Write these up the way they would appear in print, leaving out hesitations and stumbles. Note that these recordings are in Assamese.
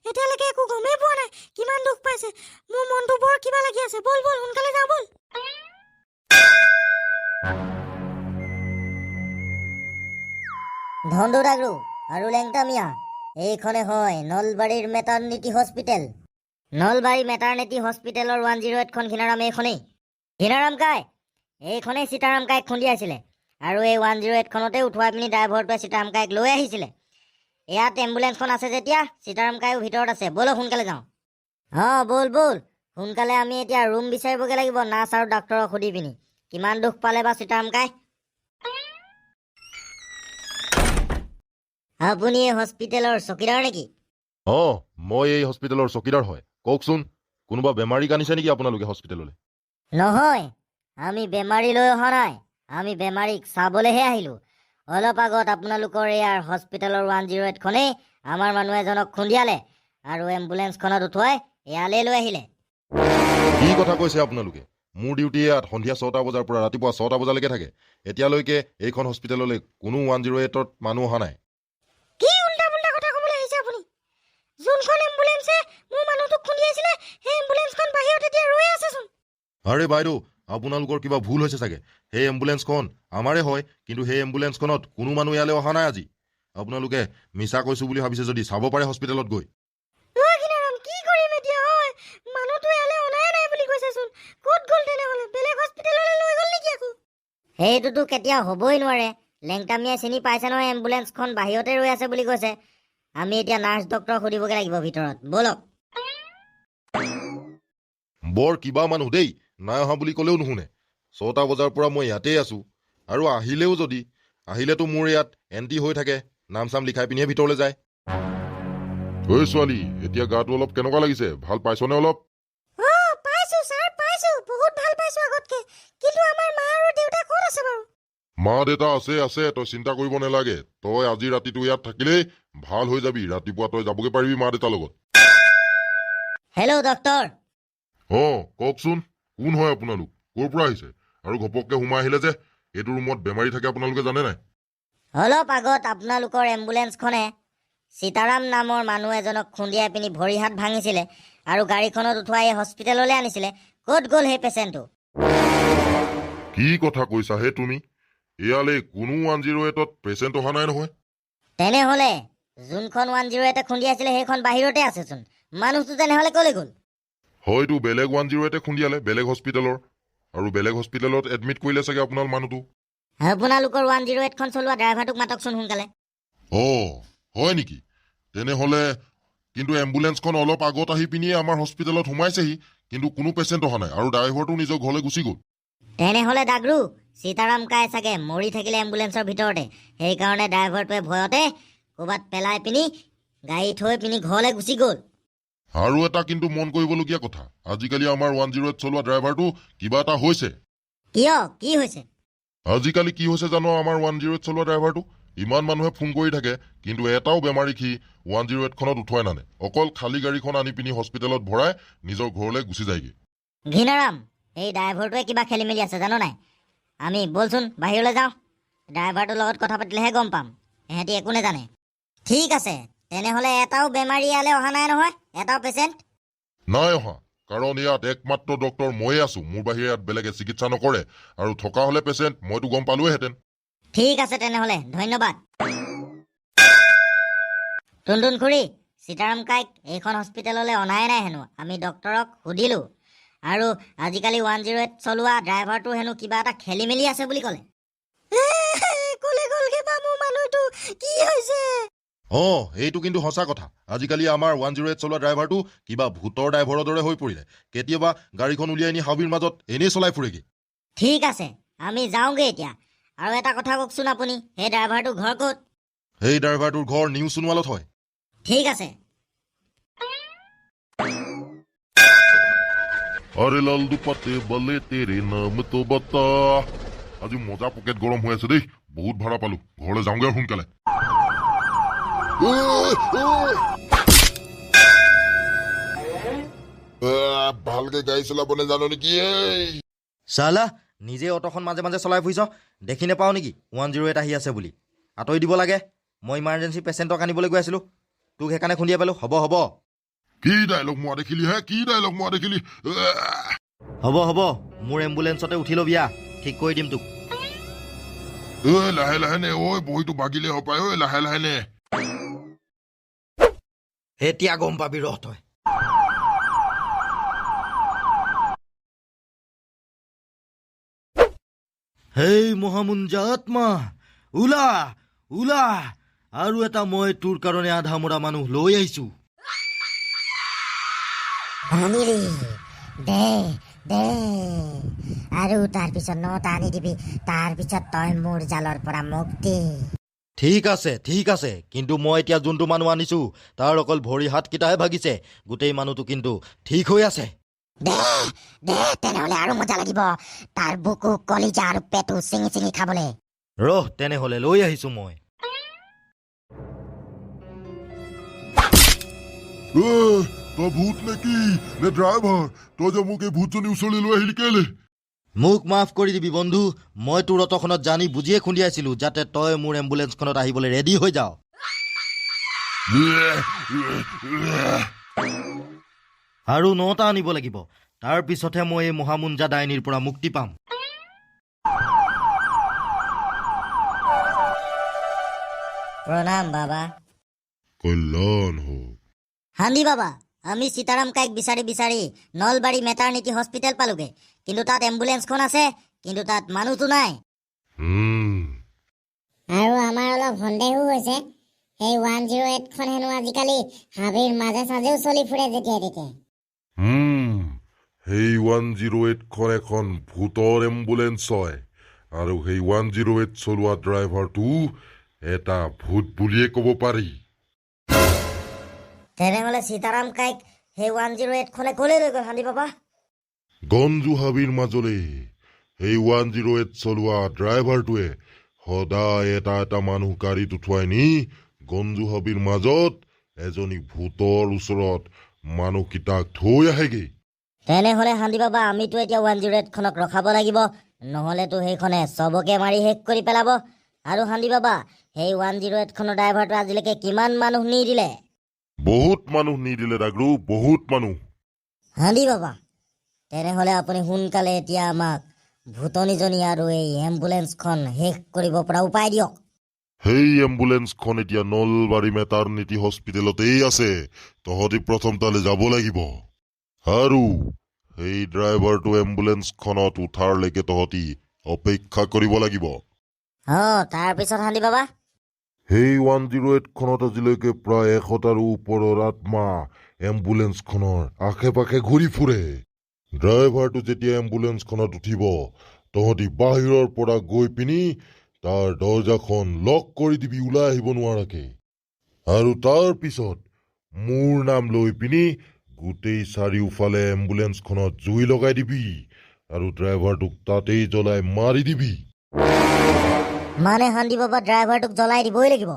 এতিয়ালৈকে একো গমেই পোৱা নাই কিমান দুখ পাইছে মোৰ মনটো বৰ কিবা লাগি আছে বল বল সোনকালে যা বল ধন্দু ডাগৰু আৰু লেংটা মিয়া এইখনে হয় নলবাৰীৰ মেটাৰনিটি হস্পিটেল নলবাৰী মেটাৰনিটি হস্পিটেলৰ 108 খন ঘিনাৰাম এইখনেই ঘিনাৰাম কাই এইখনেই সীতাৰাম কাইক খুন্দিয়াইছিলে আৰু এই 108 খনতে উঠুৱাই পিনি ড্ৰাইভাৰটোৱে সীতাৰাম কাইক লৈ আহিছিলে ইয়াত এম্বুলেন্সখন আছে যেতিয়া সীতাৰাম কাইও ভিতৰত আছে বল সোনকালে যাওঁ বল বল সোনকালে আমি এতিয়া ৰুম বিচাৰিবগে লাগিব নাৰ্ছ আৰু ডাক্তৰক সুধি পিনি কিমান দুখ পালে বা সীতাৰাম কাই আপুনি এই হস্পিটেলৰ চকীদাৰ নেকি মই এই হস্পিটেলৰ চকীদাৰ হয় কওকচোন কোনোবা বেমাৰীক আনিছে নেকি আপোনালোকে হস্পিটেললৈ নহয় আমি বেমাৰী লৈ অহা নাই আমি বেমাৰীক চাবলৈহে আহিলো অলপ আগত আপোনালোকৰ ইয়াৰ হস্পিটেলৰ 108 খনেই আমাৰ মানুহ এজনক খুন্দিয়ালে আৰু এম্বুলেন্সখনত উঠুৱাই ইয়ালৈ লৈ আহিলে কি কথা কৈছে আপোনালোকে মোৰ ডিউটি ইয়াত সন্ধিয়া 6টা বজাৰ পৰা ৰাতিপুৱা 6টা বজালৈকে থাকে এতিয়ালৈকে এইখন হস্পিটেললৈ কোনো 108ত মানুহ অহা নাই কি উল্টা পুল্টা কথা ক'বলৈ আহিছে আপুনি যোনখন এম্বুলেন্সে মোৰ মানুহটোক খুন্দিয়াইছিলে সেই এম্বুলেন্সখন বাহিৰত এতিয়া ৰৈ আছেচোন আৰে বাইদেউ আপোনালোকৰ কিবা ভুল হৈছে চাগে সেই এম্বুলেন্সখন আমাৰে হয় কিন্তু সেই এম্বুলেন্সখনত কোনো মানুহ ইয়ালৈ অহা নাই আজি আপোনালোকে মিছা কৈছো বুলি ভাবিছে যদি চাব পাৰে হস্পিটেলত গৈ কি কৰিম এতিয়া হয় মানুহটো ইয়ালৈ অনাই নাই বুলি কৈছেচোন ক'ত গ'ল তেনেহ'লে বেলেগ হস্পিটেললৈ লৈ গ'ল নেকি আকৌ সেইটোতো কেতিয়াও হ'বই নোৱাৰে লেংটামিয়াই চিনি পাইছে নহয় এম্বুলেন্সখন বাহিৰতে ৰৈ আছে বুলি কৈছে আমি এতিয়া নাৰ্ছ ডক্তৰক সুধিবগে লাগিব ভিতৰত বলক বৰ কিবা মানুহ দেই নাই অহা বুলি ক'লেও নুশুনে 6টা বজাৰ পৰা মই ইয়াতেই আছো আৰু আহিলেতো মোৰ ইয়াত এণ্টি হৈ থাকে নাম চাম লিখাই পিনিহে ভিতৰলৈ যায় ঐ ছোৱালী এতিয়া গাটো অলপ কেনেকুৱা লাগিছে ভাল পাইছনে অলপ পাইছো ছাৰ পাইছো বহুত ভাল পাইছো আগতকে কিন্তু আমাৰ মা আৰু দেউতা ক'ত আছে বাৰু মা দেউতা আছে তই চিন্তা কৰিব নালাগে তই আজি ৰাতিটো ইয়াত থাকিলেই ভাল হৈ যাবি ৰাতিপুৱা তই যাবগে পাৰিবি মা দেউতাৰ লগত হেল্ল' ডক্তৰ কওকচোন কোন হয় আপোনালোক ক'ৰ পৰা আহিছে আৰু ঘপককে সোমাই আহিলে যে এইটো ৰুমত বেমাৰী থাকে আপোনালোকে জানে নাই অলপ আগত আপোনালোকৰ এম্বুলেন্সখনে সীতাৰাম নামৰ মানুহ এজনক খুন্দিয়াই পিনি ভৰি হাত ভাঙিছিলে আৰু গাড়ীখনত উঠুৱাই হস্পিটেললৈ আনিছিলে ক'ত গ'ল সেই পেচেণ্টটো কি কথা কৈছা হে তুমি ইয়ালৈ কোনো 108ত পেচেণ্ট অহা নাই নহয় তেনেহ'লে যোনখন 108 খুন্দিয়াইছিলে সেইখন বাহিৰতে আছেচোন মানুহটো তেনেহ'লে ক'লৈ গ'ল হয়তো বেলেগ 108 খুন্দিয়ালে বেলেগ হস্পিটেলৰ আৰু বেলেগ হস্পিটেলত এডমিট কৰিলে চাগে আপোনাৰ মানুহটো আপোনালোকৰ 108 খন চলোৱা ড্ৰাইভাৰটোক মাতকচোন সোনকালে হয় নেকি তেনেহ'লে কিন্তু এম্বুলেন্সখন অলপ আগত আহি পিনিয়ে আমাৰ হস্পিটেলত সোমাইছেহি কিন্তু কোনো পেচেণ্ট অহা নাই আৰু ড্ৰাইভাৰটো নিজৰ ঘৰলৈ গুচি গ'ল তেনেহ'লে ডাগৰু সীতাৰাম কাই চাগে মৰি থাকিলে এম্বুলেন্সৰ ভিতৰতে সেইকাৰণে ড্ৰাইভাৰটোৱে ভয়তে ক'ৰবাত পেলাই পিনি গাড়ী থৈ পিনি ঘৰলৈ গুচি গ'ল আৰু এটা কিন্তু মন কৰিবলগীয়া কথা আজিকালি আমাৰ 108 চলোৱা ড্ৰাইভাৰটো কিবা এটা হৈছে কিয় কি হৈছে আজিকালি কি হৈছে জানো আমাৰ 108 চলোৱা ড্ৰাইভাৰটো ইমান মানুহে ফোন কৰি থাকে কিন্তু এটাও বেমাৰীক সি 108 খনত উঠুৱাই নানে অকল খালী গাড়ীখন আনি পিনি হস্পিটেলত ভৰাই নিজৰ ঘৰলৈ গুচি যায়গে ঘিনাৰাম এই ড্ৰাইভাৰটোৱে কিবা খেলি মেলি আছে জানো নাই আমি বলচোন বাহিৰলৈ যাওঁ ড্ৰাইভাৰটোৰ লগত কথা পাতিলেহে গম পাম এহেঁতি একো নেজানে ঠিক আছে তেনেহ'লে এটাও বেমাৰী ইয়ালৈ অহা নাই নহয় এটাও পেচেণ্ট নাই অহা কাৰণ ইয়াত একমাত্ৰ ডক্তৰ ময়ে আছো মোৰ বাহিৰে ইয়াত বেলেগে চিকিৎসা নকৰে আৰু থকা হলে পেচেণ্ট মইতো গম পালোহেঁতেন ঠিক আছে তেনেহ'লে ধন্যবাদ টুনটুন খুৰী সীতাৰাম কাইক এইখন হস্পিটেললৈ অনাই নাই হেনো আমি ডক্তৰক সুধিলো আৰু আজিকালি 108 চলোৱা ড্ৰাইভাৰটো হেনো কিবা এটা খেলি মেলি আছে বুলি ক'লে ক'লে গ'লগে বা মোৰ মানুহটো কি হৈছে এইটো কিন্তু সঁচা কথা আজিকালি আমাৰ 108 চলোৱা ড্ৰাইভাৰটো কিবা ভূতৰ ড্ৰাইভাৰৰ দৰে হৈ পৰিলে কেতিয়াবা গাড়ীখন উলিয়াই নি হাবিৰ মাজত এনেই চলাই ফুৰেগে ঠিক আছে আমি যাওঁগে এতিয়া আৰু এটা কথা কওকচোন আপুনি সেই ড্ৰাইভাৰটোৰ ঘৰ ক'ত সেই ড্ৰাইভাৰটোৰ ঘৰ নিউ সোণোৱালত হয় ঠিক আছে আৰে লাল দুপাতে বলে তেৰে নাম তো বতা আজি মজা পকেট গৰম হৈ আছে দেই বহুত ভাড়া পালো ঘৰলৈ যাওঁগে সোনকালে ভালকে গাড়ী চলাব নাজানো নেকি চালা নিজে অটোখন মাজে মাজে চলাই ফুৰিছ দেখি নাপাওঁ নেকি 108 আহি আছে বুলি আঁতৰি দিব লাগে মই ইমাৰ্জেঞ্চি পেচেণ্টক আনিবলৈ গৈ আছিলোঁ তোক সেইকাৰণে খুন্দিয়াই পালোঁ। হ'ব হ'ব কি ডাইলগ মোৱা দেখিলি হে, কি ডাইলগ মোৱা দেখিলি? হ'ব হ'ব মোৰ এম্বুলেঞ্চতে উঠি ল'বি আহ, ঠিক কৰি দিম তোক। লাহে লাহে নে, ঐ বহিটো ভাগিলে হপায়, ঐ লাহে লাহে নে। এতিয়া গম পাবি ৰহ তই। হেই মহামুঞ্জা আত্মা, ওলা ওলা, আৰু এটা মই তোৰ কাৰণে আধা মৰা মানুহ লৈ আহিছো। আনিলি দে দে, আৰু তাৰপিছত 9টা আনি দিবি। তাৰপিছত তই মোৰ জালৰ পৰা মুক্তি। ঠিক আছে, কিন্তু মই এতিয়া যোনটো মানুহ আনিছো তাৰ অকল ভৰি হাতকেইটাহে ভাগিছে, গোটেই মানুহটো কিন্তু ঠিক হৈ আছে। দে দে, তেনেহলে আৰু মজা লাগিব তাৰ বুকু, কলিজা আৰু পেটু চিঙি চিঙি খাবলে। ৰহ তেনেহলে লৈ আহিছো মই। তই ভূত নেকি নে ড্ৰাইভাৰ? তই যে মোক এই ভূতজনী ওচৰলৈ লৈ আহিলি কেলে? মোক মাফ কৰি দিবি বন্ধু, মই তোৰ অটখনত জানি বুজিয়ে খুন্দিয়াইছিলো যাতে তই মোৰ এম্বুলেঞ্চখনত আহিবলৈ ৰেডি হৈ যাও। আৰু 9টা আনিব লাগিব, তাৰ পিছতহে মই এই মহামুঞ্জা ডাইনীৰ পৰা মুক্তি পাম। প্ৰণাম বাবা। কল্যাণ হওক। হান্দি বাবা, আমি সীতাৰাম কাইক বিচাৰি বিচাৰি নলবাৰী মেটাৰনিটি হস্পিটেল পালোগে, কিন্তু তাত এম্বুলেঞ্চখন আছে, কিন্তু তাত মানুহটো নাই। আৰু আমাৰ অলপ সন্দেহো হৈছে, সেই 108খন হেনো আজিকালি হাবিৰ মাজে চাজেও চলি ফুৰে যেতিয়াই তেতিয়াই। সেই 108খন এখন ভূতৰ এম্বুলেঞ্চ হয়, আৰু সেই 108 চলোৱা ড্ৰাইভাৰটো এটা ভূত বুলিয়ে ক'ব পাৰি। তেনেহলে সীতাৰাম কাইক সেই 108খনে কলৈ লৈ গ'ল হান্দি বাবা? গঞ্জু হাবিৰ মাজলৈ। সেই 108 চলোৱা ড্ৰাইভাৰটোৱে সদায় এটা এটা মানুহ গাড়ীত উঠুৱাই নি গঞ্জু হাবিৰ মাজত এজনী ভূতৰ ওচৰত মানুহকেইটাক থৈ আহেগে। তেনেহলে হান্দি বাবা, আমিতো এতিয়া 108খনক ৰখাব লাগিব, নহলেতো সেইখনে চবকে মাৰি শেষ কৰি পেলাব। আৰু হান্দি বাবা, সেই 108খনৰ ড্ৰাইভাৰটো আজিলৈকে কিমান মানুহ নি দিলে? বহুত মানুহ নি দিলে ডাগৰু, বহুত মানুহ। হান্দি বাবা, তেনেহলে আপুনি সোনকালে এতিয়া আমাক ভূতনীজনী আৰু এই এম্বুলেঞ্চখন শেষ কৰিব পৰা উপায় দিয়ক। সেই এম্বুলেঞ্চখন এতিয়া নলবাৰী মেটাৰনিটি হস্পিটেলতেই আছে। তহঁতি প্ৰথম তালৈ যাব লাগিব, আৰু সেই ড্ৰাইভাৰটো এম্বুলেঞ্চখনত উঠাৰলৈকে তহঁতি অপেক্ষা কৰিব লাগিব। তাৰপিছত হান্দি বাবা? সেই 108খনত আজিলৈকে প্ৰায় 100টাৰো ওপৰৰ আত্মা এম্বুলেঞ্চখনৰ আশে পাশে ঘূৰি ফুৰে। ড্ৰাইভাৰটো যেতিয়া এম্বুলেঞ্চখনত উঠিব, তহঁতি বাহিৰৰ পৰা গৈ পিনি তাৰ দৰ্জাখন লক কৰি দিবি ওলাই আহিব নোৱাৰাকে। আৰু তাৰ পিছত মোৰ নাম লৈ পিনি গোটেই চাৰিওফালে এম্বুলেঞ্চখনত জুই লগাই দিবি, আৰু ড্ৰাইভাৰটোক তাতেই জ্বলাই মাৰি দিবি। মানে হান্দি বাবা, ড্ৰাইভাৰটোক জ্বলাই দিবই লাগিব?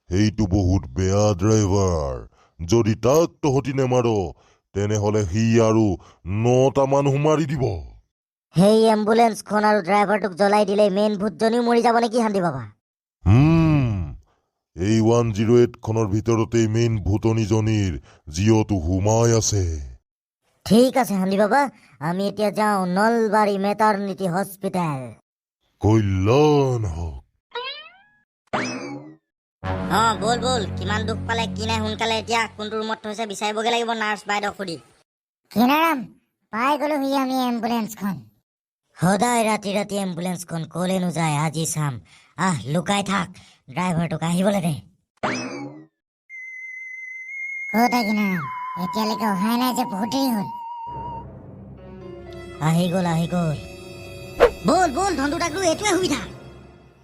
সেইটো বহুত বেয়া ড্ৰাইভাৰ। যদি তাক তহঁতি নেমাৰ, তেনেহলে সি আৰু 9টা মানুহ মাৰি দিব। সেই এম্বুলেঞ্চখন আৰু ড্ৰাইভাৰটোক জ্বলাই দিলে মেইন ভূতজনীও মৰি যাব নেকি হান্দি বাবা? এই 108খনৰ ভিতৰতেই মেইন ভূতনীজনীৰ জীয়টো সোমাই আছে। ঠিক আছে হান্দি বাবা, আমি এতিয়া যাওঁ নলবাৰী মেটাৰনিটি হস্পিটেল। কল্যাণ হওক। বল বল, কিমান দুখ পালে কি নাই, সোনকালে এতিয়া কোনটো ৰুমত থৈছে বিচাৰিবগে লাগিব নাৰ্ছ বাইদেউ সুধি। কিনাৰাম, পাই গলোহি আমি এম্বুলেঞ্চখন। সদায় ৰাতি ৰাতি এম্বুলেঞ্চখন কলেনো যায়, আজি চাম। লুকাই থাক, ড্ৰাইভাৰটোক আহিবলৈ দে। ক'ত কিনাৰাম? এতিয়ালৈকে অহাই নাই যে, বহুত দেৰি হ'ল। আহি গ'ল। বল বল ধন্দু ডাগৰু, এইটোৱে সুবিধা।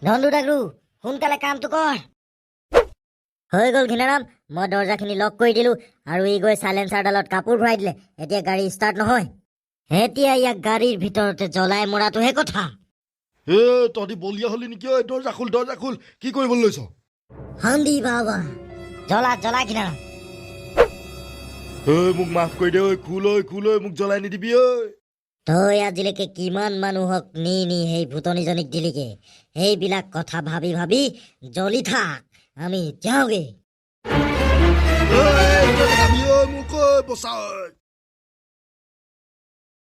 ধন্দু ডাগৰু, সোনকালে কামটো কৰ। হৈ গ'ল ঘিনাৰাম, মই দৰ্জাখিনি লক কৰি দিলো, আৰু ই গৈ চাইলেঞ্চাৰডালত কাপোৰ ভৰাই দিলে। এতিয়া গাড়ী ষ্টাৰ্ট নহয়। এতিয়া ইয়াক গাড়ীৰ ভিতৰতে জ্বলাই মৰাটোহে কথা। তহঁতি বলিয়া হলি নেকি? দৰ্জা খোল, কি কৰিবলৈ লৈছ? হান্দি বাবা, জ্বলা ঘিনাৰাম। মোক মাফ কৰি দে, খোল মোক জ্বলাই নিদিবি। তই আজিলৈকে কিমান মানুহক নি সেই ভূতনীজনীক দিলিগে? সেইবিলাক কথা ভাবি ভাবি জ্বলি থাক, আমি যাওঁগে। মোক বচাওক